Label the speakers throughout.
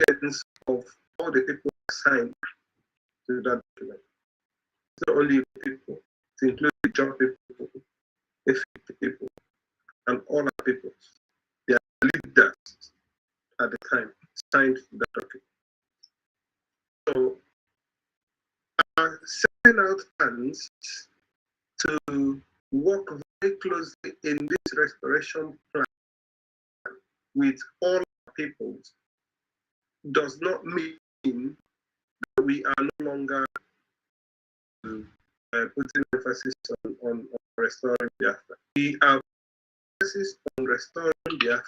Speaker 1: allegiance of all the people assigned to that document. It's not only people, it includes the job people, the people, and all our people. They are leaders at the time signed the document. So, setting out plans to work very closely in this restoration plan with all our peoples does not mean that we are no longer putting emphasis on restoring Biafra. We are emphasis on restoring Biafra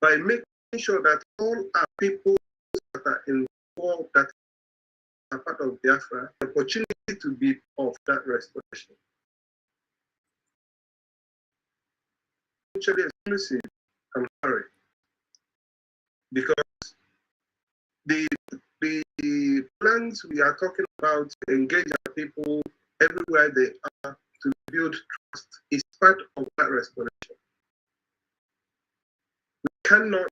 Speaker 1: by making sure that all our people that are involved, that are part of Biafra, the opportunity to be of that restoration. Mutually exclusive and hurry, because the plans we are talking about to engage our people everywhere they are to build trust is part of that restoration. We cannot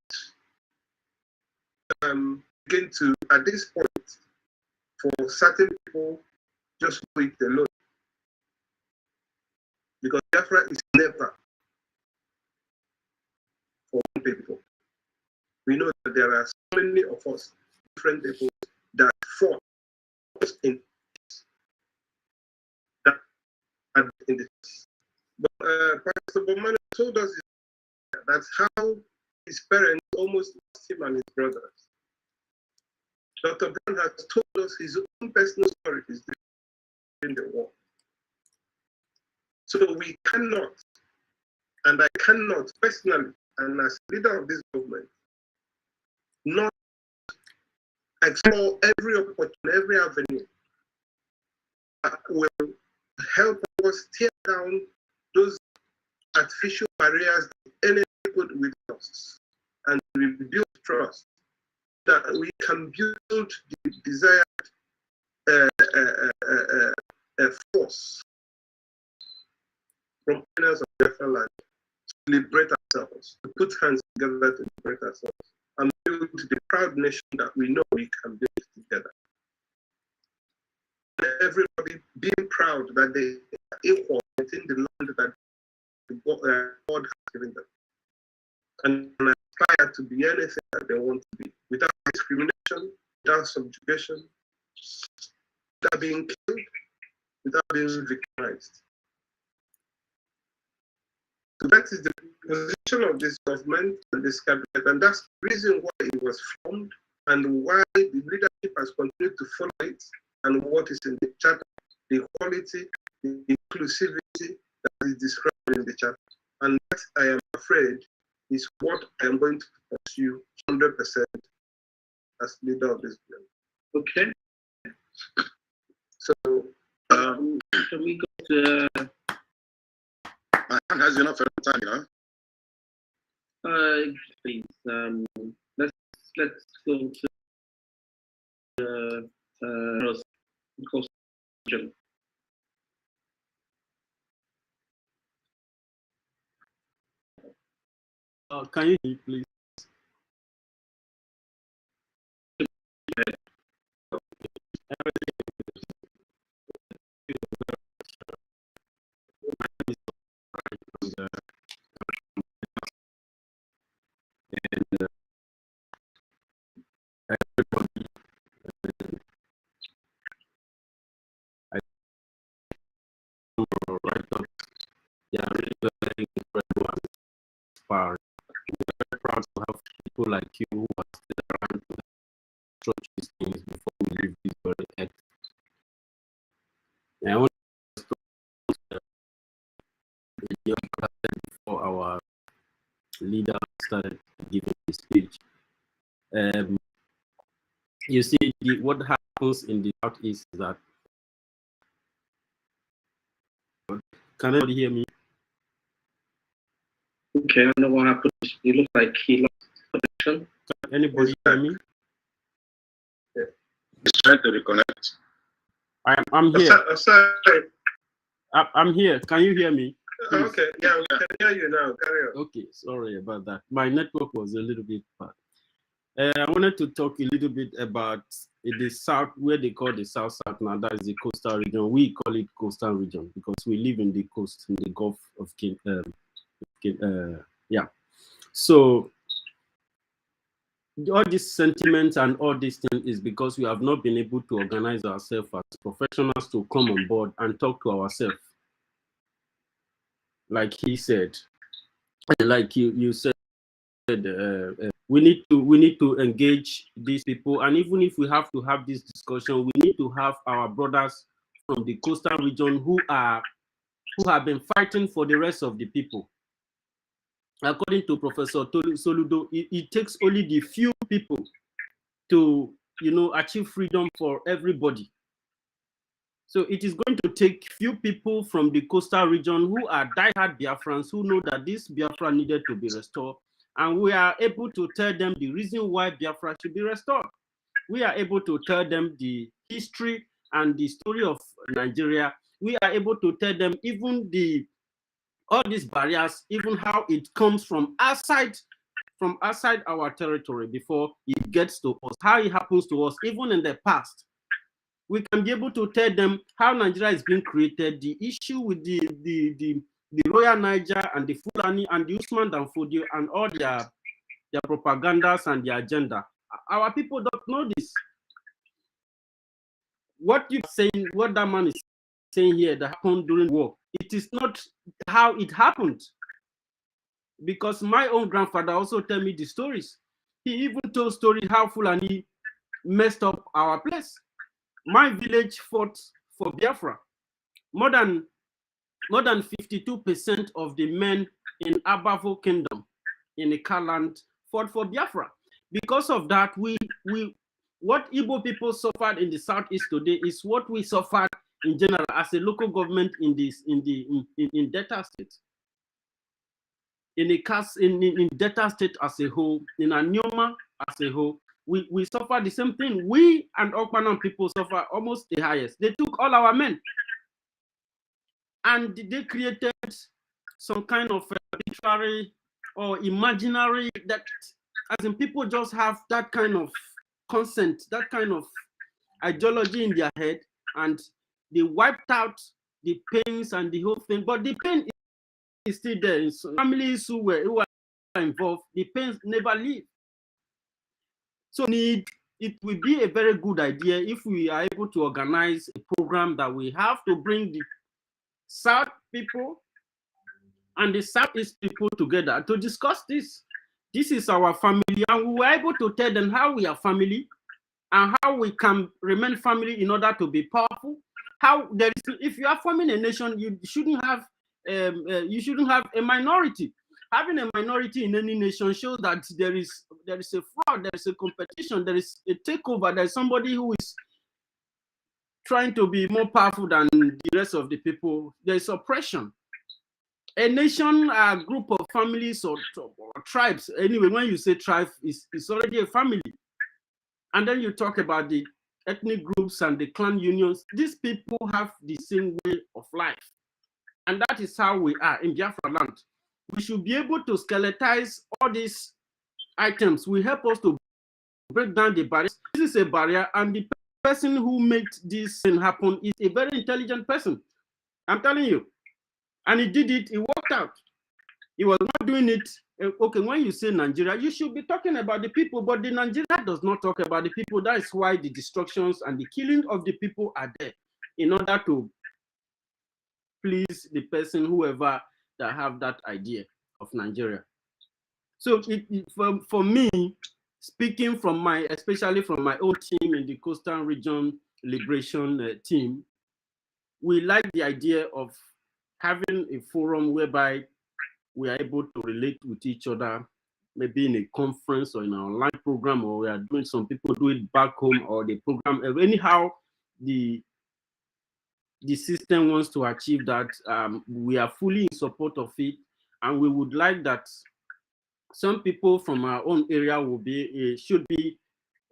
Speaker 1: begin to, at this point, for certain people, just do it alone. Because Biafra is never for one people. We know that there are so many of us, different people, that fought in that in this. But Pastor Bowman told us that's how his parents almost lost him and his brothers. Dr. Brown has told us his own personal stories during the war. So we cannot, and I cannot personally, and as leader of this movement, not explore every opportunity, every avenue that will help us tear down those artificial barriers that enemy put with us and rebuild trust, that we can build the desired force from owners of BIAFRALAND to liberate ourselves, to put hands together to liberate ourselves, and build the proud nation that we know we can build together. Everybody being proud that they are equal within the land that God has given them, and aspire to be anything that they want to be, without discrimination, without subjugation, without being killed, without being victimized. So that is the position of this government and this cabinet, and that's the reason why it was formed and why the leadership has continued to follow it, and what is in the charter, the equality, the inclusivity that is described in the charter. And that, I am afraid, is what I am going to pursue 100% as leader of this bill.
Speaker 2: Okay.
Speaker 1: So,
Speaker 2: can we go to...
Speaker 3: My hand has enough time, you know.
Speaker 2: Please, let's go to question.
Speaker 4: Can you hear me, please? Everybody, I right up. Yeah, really very incredible and inspiring. We're very proud to have people like you who are still around to approach these things before we leave this very earth. And I want to before our leader started giving his speech. You see, what happens in the Southeast is that. Can anybody hear me?
Speaker 2: Okay, I don't know what happened. You look like he lost connection.
Speaker 4: Can anybody hear me?
Speaker 3: Yeah. He's trying to reconnect.
Speaker 4: I'm here.
Speaker 1: sorry.
Speaker 4: I'm here. Can you hear me? Please?
Speaker 1: Okay, yeah, we can hear you now. Carry on.
Speaker 4: Okay, sorry about that. My network was a little bit bad. I wanted to talk a little bit about the south, where they call the south now. That is the coastal region. We call it coastal region because we live in the coast, in the Gulf of yeah. So all these sentiments and all these things is because we have not been able to organize ourselves as professionals to come on board and talk to ourselves. Like he said, like you said, we need to engage these people, and even if we have to have this discussion, we need to have our brothers from the coastal region who have been fighting for the rest of the people. According to Professor Soludo, it takes only the few people to, you know, achieve freedom for everybody. So it is going to take few people from the coastal region who are diehard Biafrans, who know that this Biafra needed to be restored, and we are able to tell them the reason why Biafra should be restored. We are able to tell them the history and the story of Nigeria. We are able to tell them even all these barriers, even how it comes from outside our territory before it gets to us, how it happens to us, even in the past. We can be able to tell them how Nigeria is being created, the issue with the Royal Niger and the Fulani and the Usman Danfodio and all their propagandas and their agenda. Our people don't know this. What you're saying, what that man is saying here that happened during war, it is not how it happened. Because my own grandfather also tell me the stories. He even told stories how Fulani messed up our place. My village fought for Biafra. More than 52% of the men in Abavo Kingdom, in Ikaland, fought for Biafra. Because of that, what Igbo people suffered in the southeast today is what we suffered in general as a local government in Delta State. In Delta State as a whole, in Anioma as a whole, we suffer the same thing. We and Okpanan people suffer almost the highest. They took all our men, and they created some kind of arbitrary or imaginary, that as in people just have that kind of consent, that kind of ideology in their head, and they wiped out the pains and the whole thing. But the pain is still there. So families who are involved, the pains never leave. So it will be a very good idea if we are able to organize a program that we have to bring the South people and the Southeast people together to discuss this. This is our family, and we were able to tell them how we are family and how we can remain family in order to be powerful. How there is, if you are forming a nation, you shouldn't have a minority. Having a minority in any nation shows that there is a fraud, there is a competition, there is a takeover, there is somebody who is trying to be more powerful than the rest of the people. There is oppression. A nation, a group of families or tribes, anyway, when you say tribe, it's already a family. And then you talk about the ethnic groups and the clan unions. These people have the same way of life. And that is how we are in BIAFRALAND. We should be able to skeletize all these items. Will help us to break down the barriers. This is a barrier, and the person who made this thing happen is a very intelligent person. I'm telling you. And he did it, it worked out. He was not doing it. Okay, when you say Nigeria, you should be talking about the people, but the Nigeria does not talk about the people. That is why the destructions and the killing of the people are there, in order to please the person, whoever that have that idea of Nigeria. So for me, speaking from especially from my own team in the Coastal Region Liberation team, we like the idea of having a forum whereby we are able to relate with each other, maybe in a conference or in an online program, or we are doing, some people do it back home, or the program, anyhow, the system wants to achieve that. We are fully in support of it, and we would like that some people from our own area should be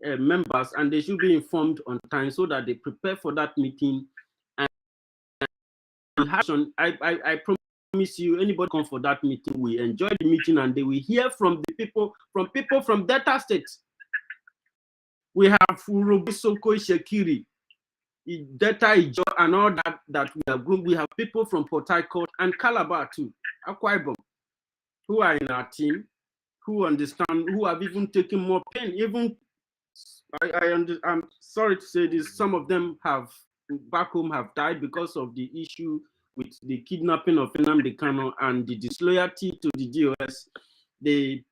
Speaker 4: members, and they should be informed on time so that they prepare for that meeting. And I promise you, anybody come for that meeting, we enjoy the meeting, and they will hear from the people from Delta State. We have Urobisoko Shekiri, Data Ijo, and all that we have grouped. We have people from Port Harcourt and Calabar too, Akwa Ibom, who are in our team, who understand, who have even taken more pain. Even I'm sorry to say this, some of them have back home have died because of the issue with the kidnapping of Nnamdi Kanu and the disloyalty to the DOS. There's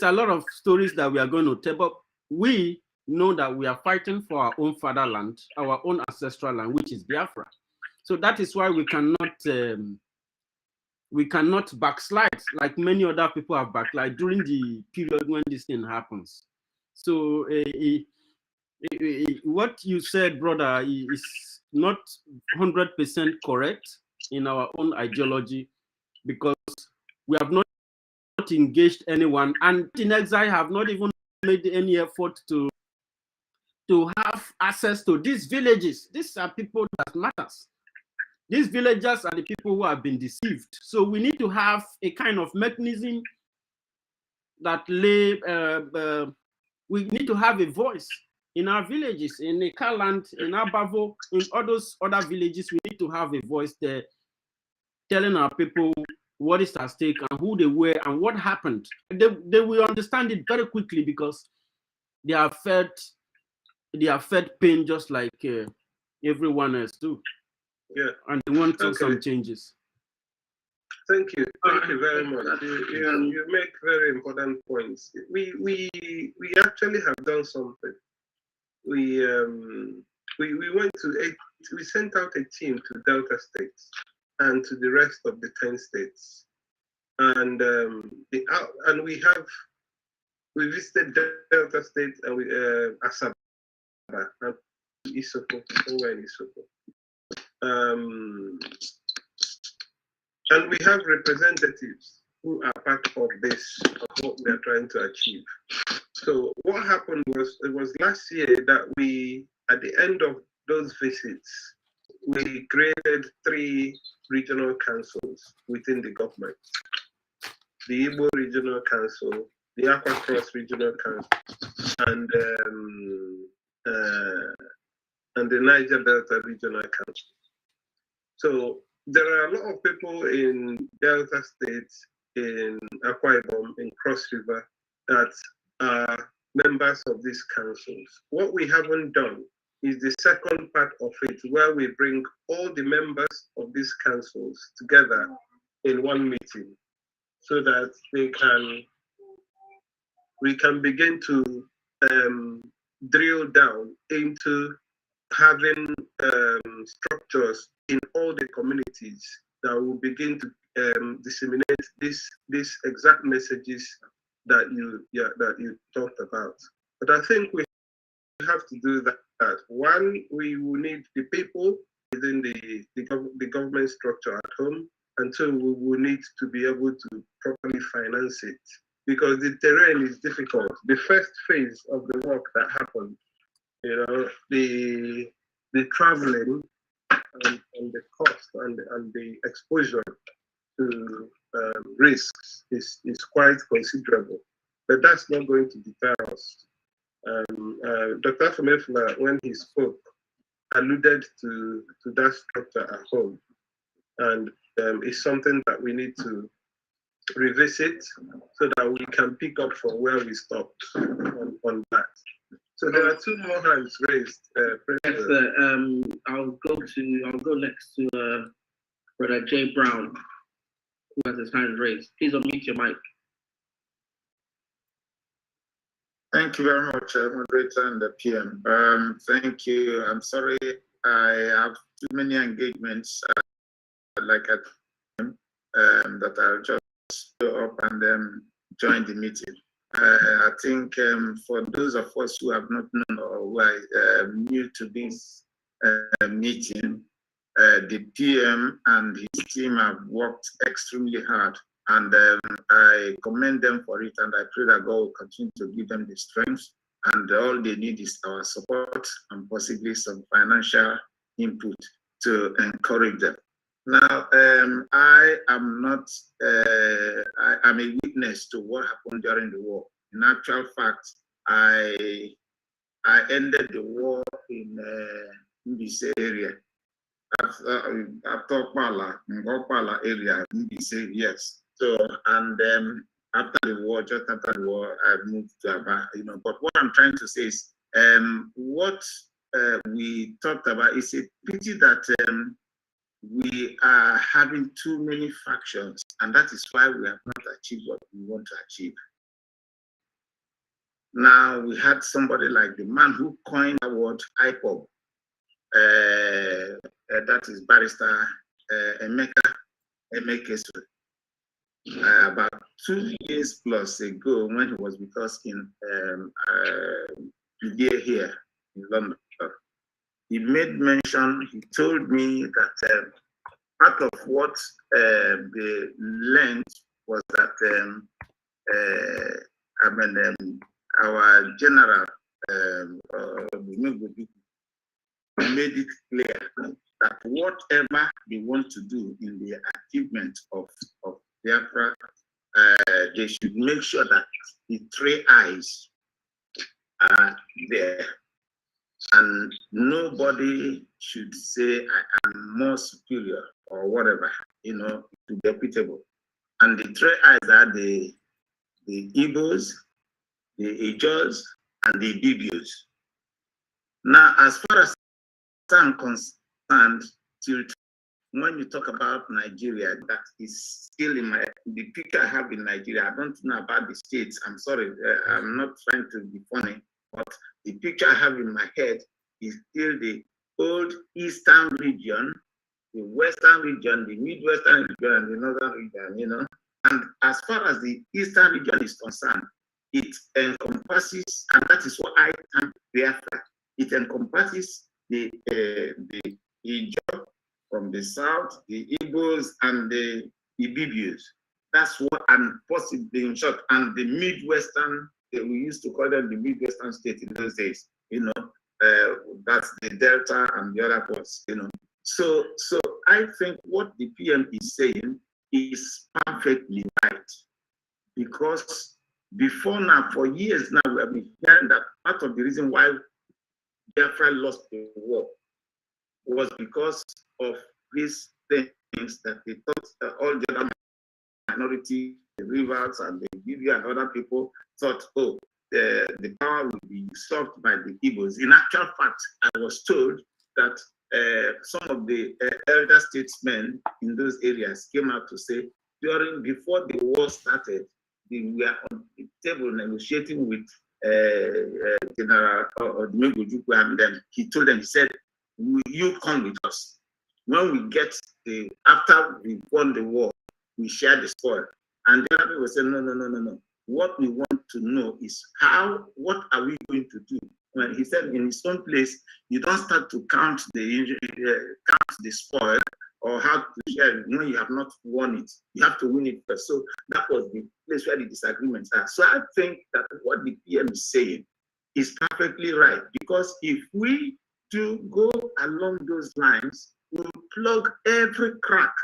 Speaker 4: a lot of stories that we are going to tell, but we know that we are fighting for our own fatherland, our own ancestral land, which is Biafra. So that is why we cannot backslide like many other people have backslide during the period when this thing happens. So what you said, brother, is not 100% correct in our own ideology, because we have not engaged anyone, and in exile have not even made any effort to have access to these villages. These are people that matters. These villagers are the people who have been deceived. So we need to have a kind of mechanism that we need to have a voice in our villages, in Ekaland, in Abavo, in all those other villages. We need to have a voice there, telling our people what is at stake and who they were and what happened. They will understand it very quickly, because they have felt pain just like everyone else too.
Speaker 1: Yeah,
Speaker 4: and they want some changes.
Speaker 1: Thank you very much. You make very important points. We actually have done something. We sent out a team to Delta states and to the rest of the 10 states, and we visited Delta State and we Asaba and Isoko, somewhere in Isoko. And we have representatives who are part of this, of what we are trying to achieve. So what happened was, it was last year that we, at the end of those visits, we created 3 regional councils within the government. The Igbo Regional Council, the Aqua Cross Regional Council, and the Niger Delta Regional Council. So there are a lot of people in Delta States, in Akwa Ibom, in Cross River, that are members of these councils. What we haven't done is the second part of it, where we bring all the members of these councils together in one meeting, so that we can begin to drill down into having structures in all the communities that will begin to disseminate these exact messages that you talked about. But I think we have to do that. One, we will need the people within the government structure at home, and two, we will need to be able to properly finance it, because the terrain is difficult. The first phase of the work that happened, the traveling and the cost and the exposure to risks is quite considerable, but that's not going to deter us. Dr. Afamefla, when he spoke, alluded to that structure at home, and it's something that we need to revisit so that we can pick up from where we stopped on that. So there are 2 more hands raised.
Speaker 2: Yes, I'll go next to Brother Jay Brown, who has his hand raised. Please unmute your mic.
Speaker 3: Thank you very much, moderator and the PM. Thank you. I'm sorry, I have too many engagements that I'll just go up and join the meeting. I think for those of us who have not known or who are new to this meeting, the PM and his team have worked extremely hard, and I commend them for it, and I pray that God will continue to give them the strength, and all they need is our support and possibly some financial input to encourage them. Now, I am not, I am a witness to what happened during the war. In actual fact, I ended the war in Mbise area. After Ngopala area, Mbise, yes. So, and after the war, just after the war, I moved to Aba, But what I'm trying to say is, what we talked about is a pity that we are having too many factions, and that is why we have not achieved what we want to achieve. Now, we had somebody like the man who coined the word IPOB, that is Barrister Emeka, about 2 years plus ago, when he was with us in here in London. He made mention, he told me that part of what they learned was that our general made it clear that whatever they want to do in the achievement of Biafra, they should make sure that the 3 eyes are there. And nobody should say, I am more superior or whatever, to be equitable. And the 3 eyes are the Igbos, the Ijos, and the Bibios. Now, as far as I'm concerned, when you talk about Nigeria, that is still in the picture I have in Nigeria. I don't know about the states. I'm sorry, I'm not trying to be funny, but the picture I have in my head is still the old Eastern region, the Western region, the Midwestern region, and the Northern region, And as far as the Eastern region is concerned, it encompasses, and that is what I think Biafra. It encompasses the Ijaw from the south, the Igbos, and the Ibibios. That's what, and possibly in short, and the Midwestern, we used to call them the Midwestern state in those days, that's the Delta and the other parts, So I think what the PM is saying is perfectly right, because before now, for years now, we have been hearing that part of the reason why Biafra lost the war was because of these things that they thought all the other minority, the rivers and the Libya and other people thought, oh, the power will be usurped by the Igbos. In actual fact, I was told that some of the elder statesmen in those areas came out to say, before the war started, we were on the table negotiating with General Odumegwu, and then he told them, he said, will you come with us? When we get after we won the war, we share the spoil. And the other people said, no. What we want to know is what are we going to do? When he said in his own place, you don't start to count the spoil or how to share it when you have not won it. You have to win it first. So that was the place where the disagreements are. So I think that what the PM is saying is perfectly right, because if we do go along those lines, we'll plug every crack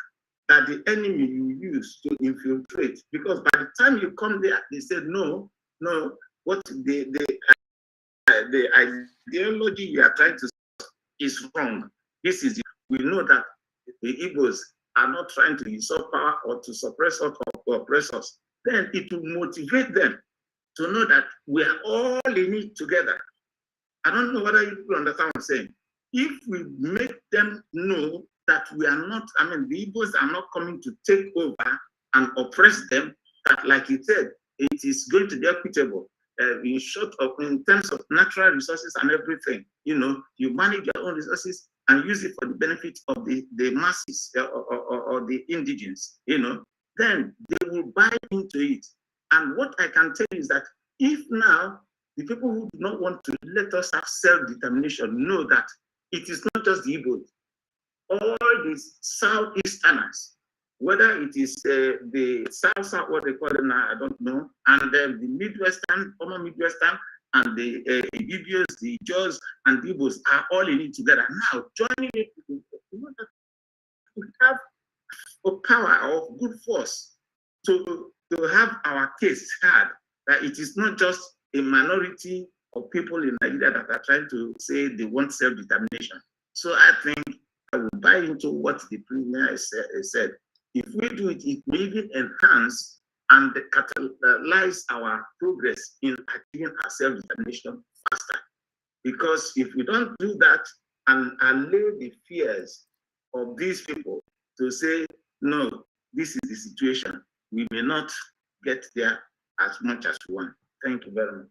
Speaker 3: that the enemy will use to infiltrate. Because by the time you come there, they said, no, what the ideology you are trying to is wrong. We know that the Igbos are not trying to usurp power or to suppress us or oppress us. Then it will motivate them to know that we are all in it together. I don't know whether you understand what I'm saying. If we make them know that we are not, the Igbos are not coming to take over and oppress them, that, like you said, it is going to be equitable. In terms of natural resources and everything, you manage your own resources and use it for the benefit of the masses or the indigenous, then they will buy into it. And what I can tell you is that if now the people who do not want to let us have self-determination know that it is not just the Igbos, all these Southeasterners, whether it is the South, what they call it now, I don't know, and then the Midwestern, former Midwestern, and the Ibibios, the Jaws, and the Igbos are all in it together. Now, joining it, we have a power of good force to have our case heard, that it is not just a minority of people in Nigeria that are trying to say they want self-determination. So I think I will buy into what the premier said. If we do it, it may even enhance and catalyze our progress in achieving our self-determination faster. Because if we don't do that and allay the fears of these people to say, no, this is the situation, we may not get there as much as we want. Thank you very much.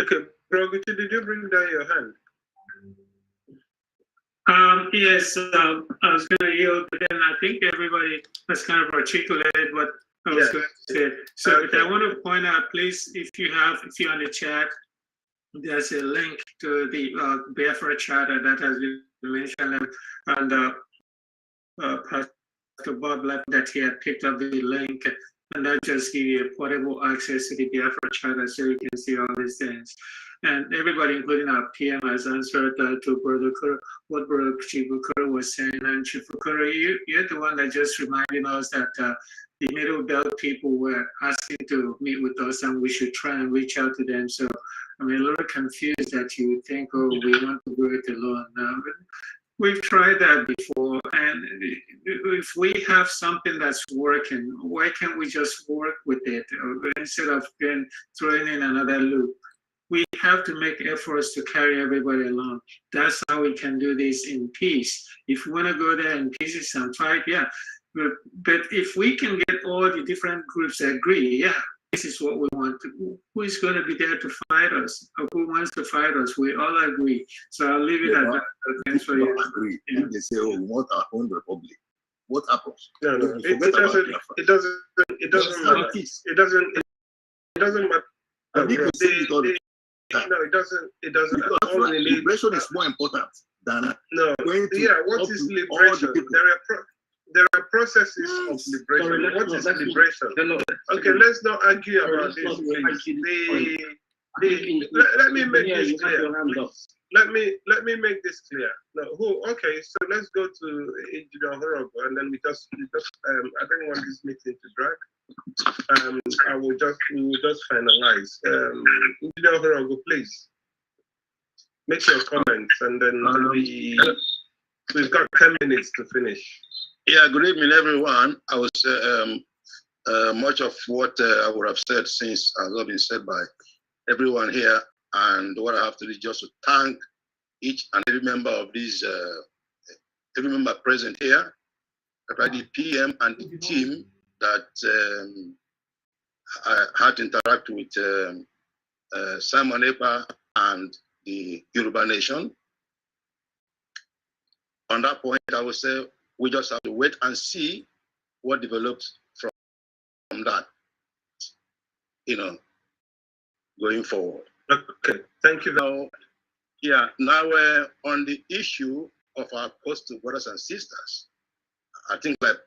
Speaker 1: Okay, Proguchi, did you bring down your hand?
Speaker 5: Yes, I was going to yield, but then I think everybody has kind of articulated what I was going to say. So
Speaker 1: Okay.
Speaker 5: I want to point out, please, if you're on the chat, there's a link to the BIAFRA charter that has been mentioned, and Pastor Bob left that he had picked up the link, and that just give you a portable access to the BIAFRA charter so you can see all these things. And everybody, including our PM, has answered to Brother Kura, what Brother Chibukura was saying. And Chibukura, you're the one that just reminded us that the Middle Belt people were asking to meet with us, and we should try and reach out to them. So I'm a little confused that you would think, oh, we want to do it alone now. But we've tried that before, and if we have something that's working, why can't we just work with it instead of throwing in another loop? We have to make efforts to carry everybody along. That's how we can do this in peace. If we want to go there in pieces and fight, yeah. But if we can get all the different groups agree, yeah, this is what we want to, who is going to be there to fight us? Or who wants to fight us? We all agree. So I'll leave it at that. Thanks for your
Speaker 6: agree. Yeah. They say, oh, we want our own republic. What happens?
Speaker 1: No, it doesn't matter. It doesn't matter. No, it doesn't.
Speaker 6: Because liberation is more important than going to
Speaker 1: what is liberation? There are processes of liberation.
Speaker 2: Sorry,
Speaker 1: what is liberation? Okay, let's not argue about this. Let me make this clear. Let me make this clear. No, okay, so let's go to Engineer Horogo, and then we just I don't want this meeting to drag. We will just finalize. Engineer Horogo, please make your comments, and then we've got 10 minutes to finish.
Speaker 6: Yeah, good evening, everyone. I was much of what I would have said since has not been said by everyone here, and what I have to do is just to thank each and every member of this, every member present here, the PM and the team that I had to interact with Simon EKPA and the Yoruba Nation. On that point, I would say we just have to wait and see what develops from that, going forward.
Speaker 1: Okay, thank you.
Speaker 6: Now, yeah, now we're on the issue of our coastal brothers and sisters. I think that